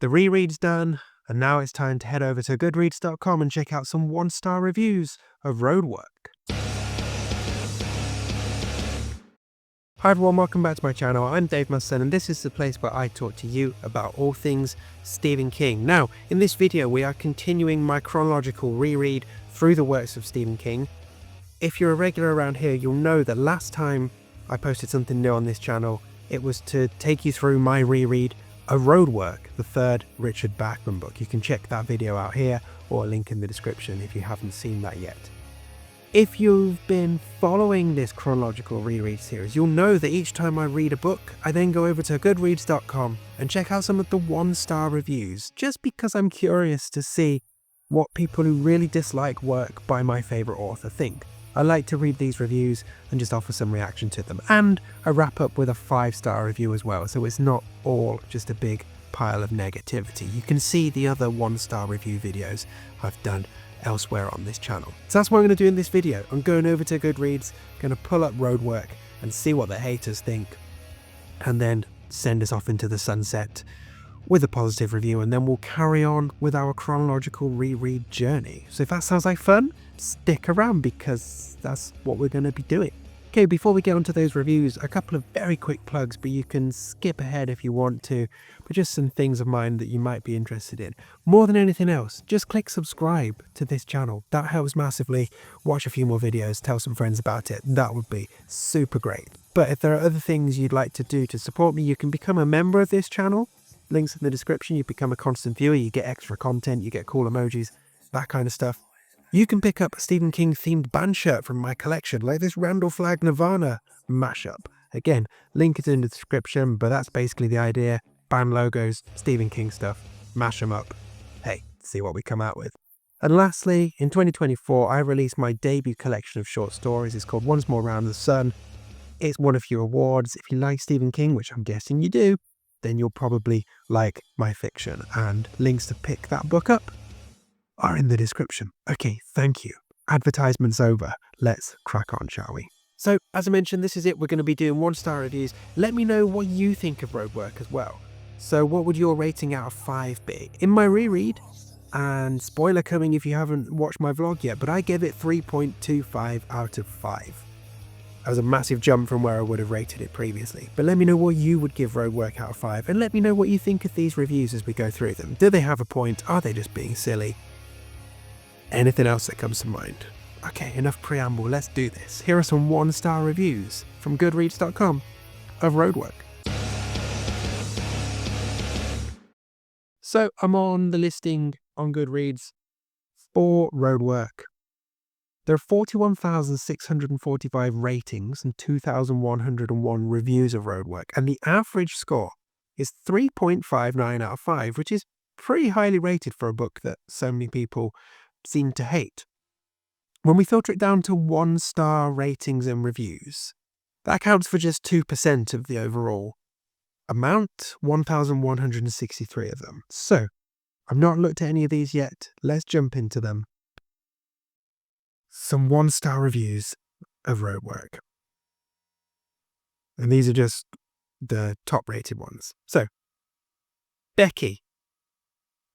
The reread's done, and now it's time to head over to Goodreads.com and check out some one-star reviews of Roadwork. Hi everyone, welcome back to my channel. I'm Dave Musson, and this is the place where I talk to you about all things Stephen King. Now, in this video, we are continuing my chronological reread through the works of Stephen King. If you're a regular around here, you'll know that last time I posted something new on this channel, it was to take you through my reread of Roadwork, the third Richard Bachman book. You can check that video out here, or a link in the description if you haven't seen that yet. If you've been following this chronological reread series, you'll know that each time I read a book, I then go over to Goodreads.com and check out some of the one-star reviews, just because I'm curious to see what people who really dislike work by my favourite author think. I like to read these reviews and just offer some reaction to them. And I wrap up with a 5-star review as well, so it's not all just a big pile of negativity. You can see the other 1-star review videos I've done elsewhere on this channel. So that's what I'm going to do in this video. I'm going over to Goodreads, going to pull up Roadwork and see what the haters think, and then send us off into the sunset with a positive review, and then we'll carry on with our chronological reread journey. So if that sounds like fun, stick around because that's what we're going to be doing. Okay, before we get onto those reviews, a couple of very quick plugs, but you can skip ahead if you want to, but just some things of mine that you might be interested in. More than anything else, just click subscribe to this channel. That helps massively. Watch a few more videos, tell some friends about it. That would be super great. But if there are other things you'd like to do to support me, you can become a member of this channel. Links in the description. You become a constant viewer, you get extra content, you get cool emojis, that kind of stuff. You can pick up a Stephen King themed band shirt from my collection, like this Randall Flagg Nirvana mashup. Again, link is in the description, but that's basically the idea. Band logos, Stephen King stuff, mash them up. Hey, see what we come out with. And lastly, in 2024, I released my debut collection of short stories. It's called Once More Round the Sun. It's won a few awards. If you like Stephen King, which I'm guessing you do, then you'll probably like my fiction, and links to pick that book up are in the description. Okay, thank you. Advertisements over. Let's crack on, shall we? So, as I mentioned, this is it. We're going to be doing 1-star reviews. Let me know what you think of Roadwork as well. So, what would your rating out of 5 be? In my reread, and spoiler coming if you haven't watched my vlog yet, but I gave it 3.25 out of 5. That was a massive jump from where I would have rated it previously. But let me know what you would give Roadwork out of 5, and let me know what you think of these reviews as we go through them. Do they have a point? Are they just being silly? Anything else that comes to mind? Okay, enough preamble, let's do this. Here are some 1-star reviews from Goodreads.com of Roadwork. So I'm on the listing on Goodreads for Roadwork. There are 41,645 ratings and 2,101 reviews of Roadwork, and the average score is 3.59 out of 5, which is pretty highly rated for a book that so many people seem to hate. When we filter it down to 1-star ratings and reviews, that accounts for just 2% of the overall amount, 1,163 of them. So, I've not looked at any of these yet. Let's jump into them. Some 1-star reviews of Roadwork. And these are just the top rated ones. So, Becky.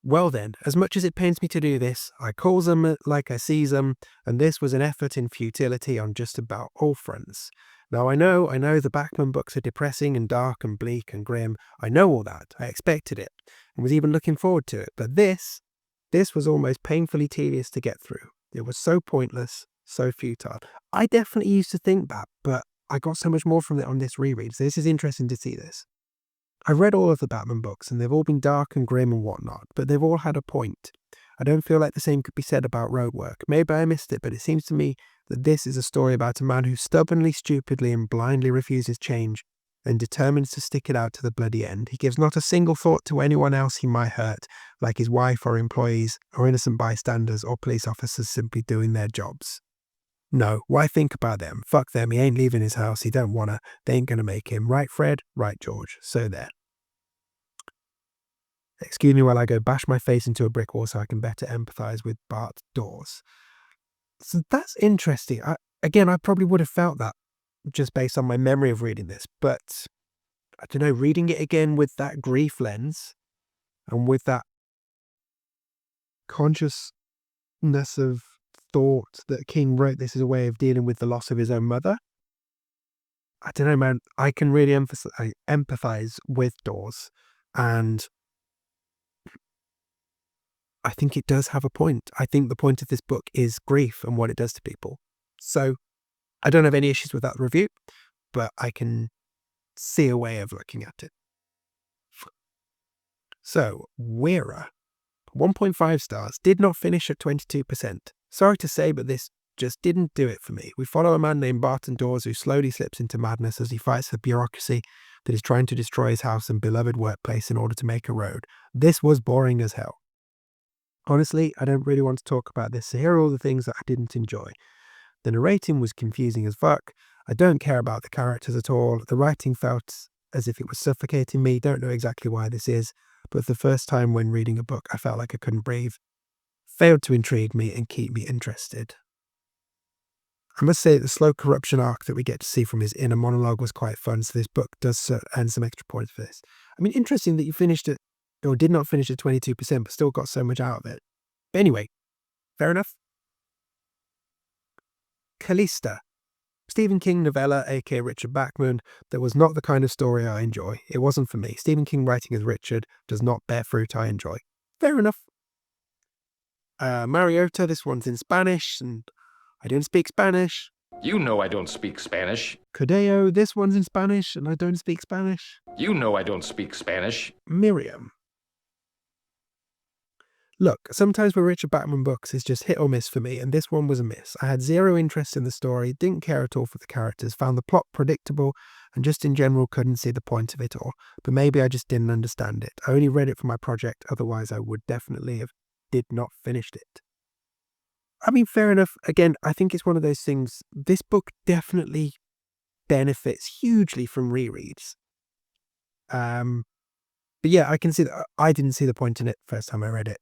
Well then, as much as it pains me to do this, I calls them like I sees them, and this was an effort in futility on just about all fronts. Now I know the Bachman books are depressing and dark and bleak and grim. I know all that. I expected it, and was even looking forward to it. But this was almost painfully tedious to get through. It was so pointless, so futile. I definitely used to think that, but I got so much more from it on this reread, so this is interesting to see this. I've read all of the Batman books, and they've all been dark and grim and whatnot, but they've all had a point. I don't feel like the same could be said about Roadwork. Maybe I missed it, but it seems to me that this is a story about a man who stubbornly, stupidly, and blindly refuses change, and determines to stick it out to the bloody end. He gives not a single thought to anyone else he might hurt, like his wife or employees, or innocent bystanders, or police officers simply doing their jobs. No, why think about them? Fuck them, he ain't leaving his house, he don't wanna, they ain't gonna make him. Right, Fred? Right, George. So there. Excuse me while I go bash my face into a brick wall so I can better empathise with Bart Dawes. So that's interesting. I probably would have felt that just based on my memory of reading this, but I don't know, reading it again with that grief lens, And with that consciousness of thought that King wrote this as a way of dealing with the loss of his own mother, I don't know, man. I can really empathize with Dawes, and I think it does have a point. I think the point of this book is grief and what it does to people. So I don't have any issues with that review, but I can see a way of looking at it. So, Weira, 1.5 stars, did not finish at 22%. Sorry to say, but this just didn't do it for me. We follow a man named Barton Dawes who slowly slips into madness as he fights the bureaucracy that is trying to destroy his house and beloved workplace in order to make a road. This was boring as hell. Honestly, I don't really want to talk about this, so here are all the things that I didn't enjoy. The narrating was confusing as fuck. I don't care about the characters at all. The writing felt as if it was suffocating me. Don't know exactly why this is, but for the first time when reading a book, I felt like I couldn't breathe. Failed to intrigue me and keep me interested. I must say that the slow corruption arc that we get to see from his inner monologue was quite fun, so this book does earn some extra points for this. I mean, interesting that you finished it, or did not finish at 22%, but still got so much out of it. But anyway, fair enough. Callista. Stephen King novella, aka Richard Bachman, that was not the kind of story I enjoy. It wasn't for me. Stephen King writing as Richard does not bear fruit I enjoy. Fair enough. Mariota, this one's in Spanish, and I don't speak Spanish. You know I don't speak Spanish. Codeo, this one's in Spanish, and I don't speak Spanish. You know I don't speak Spanish. Miriam. Look, sometimes with Richard Bachman books it's just hit or miss for me, and this one was a miss. I had zero interest in the story, didn't care at all for the characters, found the plot predictable, and just in general couldn't see the point of it all. But maybe I just didn't understand it. I only read it for my project, otherwise I would definitely have did not finished it. I mean, fair enough. Again, I think it's one of those things, this book definitely benefits hugely from rereads. But yeah, I can see that I didn't see the point in it first time I read it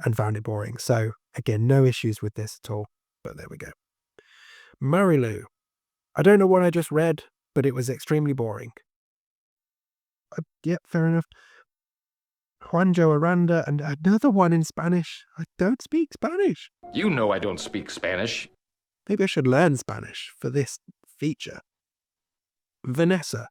and found it boring. So again, no issues with this at all, but there we go. Marilu. I don't know what I just read, but it was extremely boring. Yeah, fair enough. Juanjo Aranda and another one in Spanish. I don't speak Spanish. You know I don't speak Spanish. Maybe I should learn Spanish for this feature. Vanessa.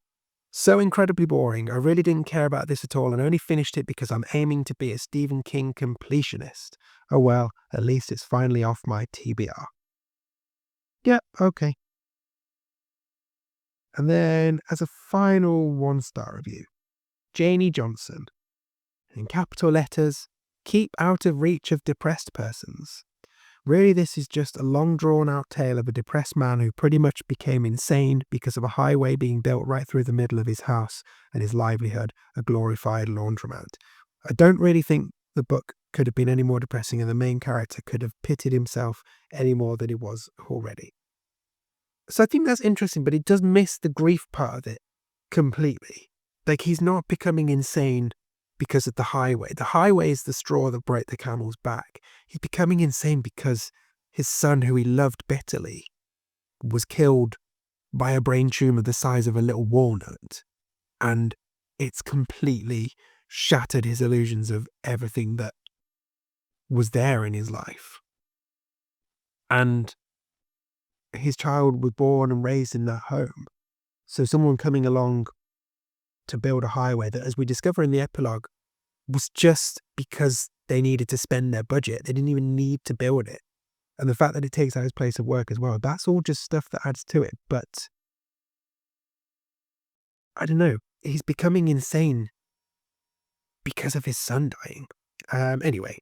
So incredibly boring. I really didn't care about this at all and only finished it because I'm aiming to be a Stephen King completionist. Oh well, at least it's finally off my TBR. Yeah, okay. And then as a final 1-star review, Janie Johnson. In capital letters, keep out of reach of depressed persons. Really, this is just a long drawn-out tale of a depressed man who pretty much became insane because of a highway being built right through the middle of his house and his livelihood, a glorified laundromat. I don't really think the book could have been any more depressing and the main character could have pitted himself any more than he was already. So I think that's interesting, but it does miss the grief part of it completely. Like, he's not becoming insane because of the highway. The highway is the straw that broke the camel's back. He's becoming insane because his son, who he loved bitterly, was killed by a brain tumor the size of a little walnut. And it's completely shattered his illusions of everything that was there in his life. And his child was born and raised in that home. So someone coming along to build a highway that, as we discover in the epilogue, was just because they needed to spend their budget. They didn't even need to build it. And the fact that it takes out his place of work as well, that's all just stuff that adds to it. But I don't know, he's becoming insane because of his son dying. Anyway,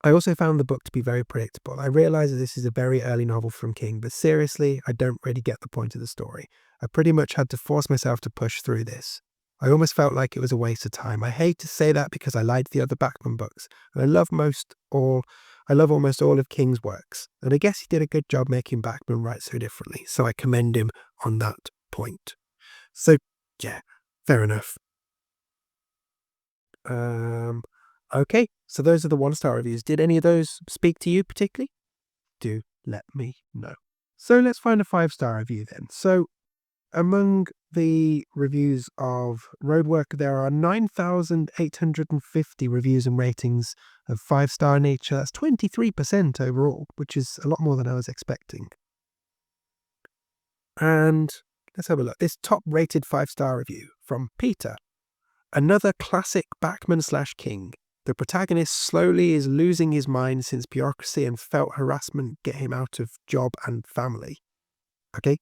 I also found the book to be very predictable. I realise that this is a very early novel from King, but seriously, I don't really get the point of the story. I pretty much had to force myself to push through this. I almost felt like it was a waste of time. I hate to say that because I liked the other Bachman books, and I love almost all of King's works, and I guess he did a good job making Bachman write so differently, so I commend him on that point. So, yeah, fair enough. Okay, so those are the 1-star reviews. Did any of those speak to you particularly? Do let me know. So let's find a 5-star review then. So Among the reviews of Roadwork, there are 9,850 reviews and ratings of 5-star nature. That's 23% overall, which is a lot more than I was expecting. And let's have a look. This top-rated 5-star review from Peter. Another classic Bachman/King. The protagonist slowly is losing his mind since bureaucracy and felt harassment get him out of job and family. Okay?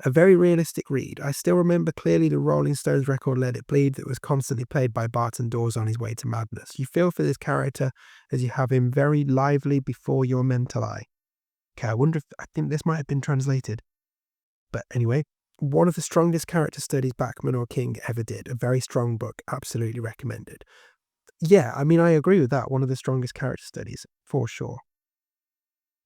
A very realistic read. I still remember clearly the Rolling Stones record Let It Bleed that was constantly played by Barton Dawes on his way to madness. You feel for this character as you have him very lively before your mental eye. Okay, I think this might have been translated. But anyway, one of the strongest character studies Bachman or King ever did. A very strong book, absolutely recommended. Yeah, I mean, I agree with that. One of the strongest character studies, for sure.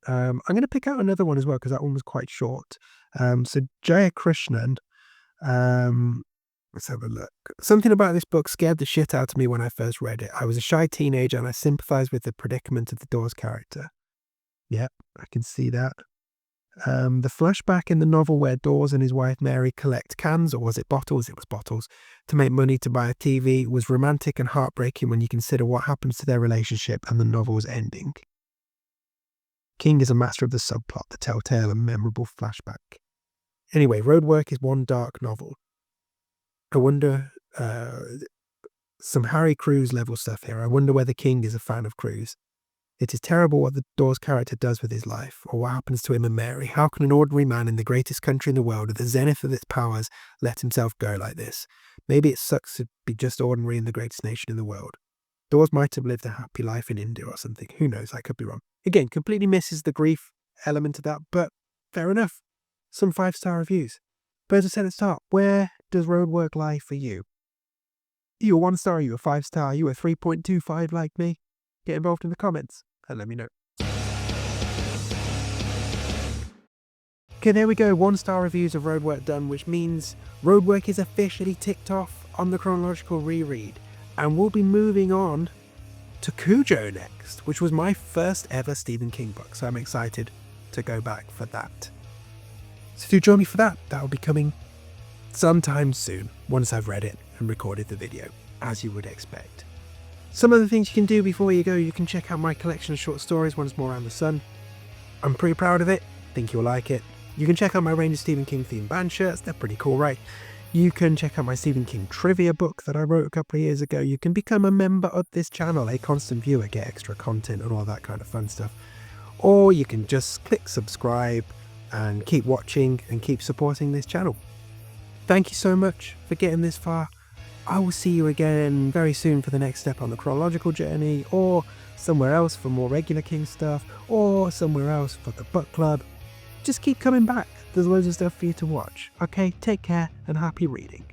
I'm going to pick out another one as well, because that one was quite short. So Jaya Krishnan, let's have a look. Something about this book scared the shit out of me when I first read it. I was a shy teenager and I sympathized with the predicament of the Dawes character. Yep, I can see that. The flashback in the novel where Dawes and his wife Mary collect cans, or was it bottles? It was bottles, to make money to buy a TV was romantic and heartbreaking when you consider what happens to their relationship and the novel's ending. King is a master of the subplot, the telltale and memorable flashback. Anyway, Roadwork is one dark novel. I wonder, some Harry Crews level stuff here. I wonder whether King is a fan of Crews. It is terrible what the Dawes character does with his life, or what happens to him and Mary. How can an ordinary man in the greatest country in the world, at the zenith of its powers, let himself go like this? Maybe it sucks to be just ordinary in the greatest nation in the world. Dawes might have lived a happy life in India or something. Who knows? I could be wrong. Again, completely misses the grief element of that, but fair enough. Some 5-star reviews. But as I said at the start, where does Roadwork lie for you? Are you a 1-star? Are you a 5-star? Are you a 3.25 like me? Get involved in the comments and let me know. Okay, there we go. 1-star reviews of Roadwork done, which means Roadwork is officially ticked off on the chronological reread. And we'll be moving on to Cujo next, which was my first ever Stephen King book. So I'm excited to go back for that. So do join me for that. That will be coming sometime soon, once I've read it and recorded the video, as you would expect. Some other things you can do before you go, you can check out my collection of short stories, Once More Around the Sun. I'm pretty proud of it. Think you'll like it. You can check out my range of Stephen King themed band shirts. They're pretty cool, right? You can check out my Stephen King trivia book that I wrote a couple of years ago. You can become a member of this channel, a constant viewer, get extra content and all that kind of fun stuff. Or you can just click subscribe and keep watching and keep supporting this channel. Thank you so much for getting this far. I will see you again very soon for the next step on the chronological journey, or somewhere else for more regular King stuff, or somewhere else for the book club. Just keep coming back. There's loads of stuff for you to watch. Okay, take care and happy reading.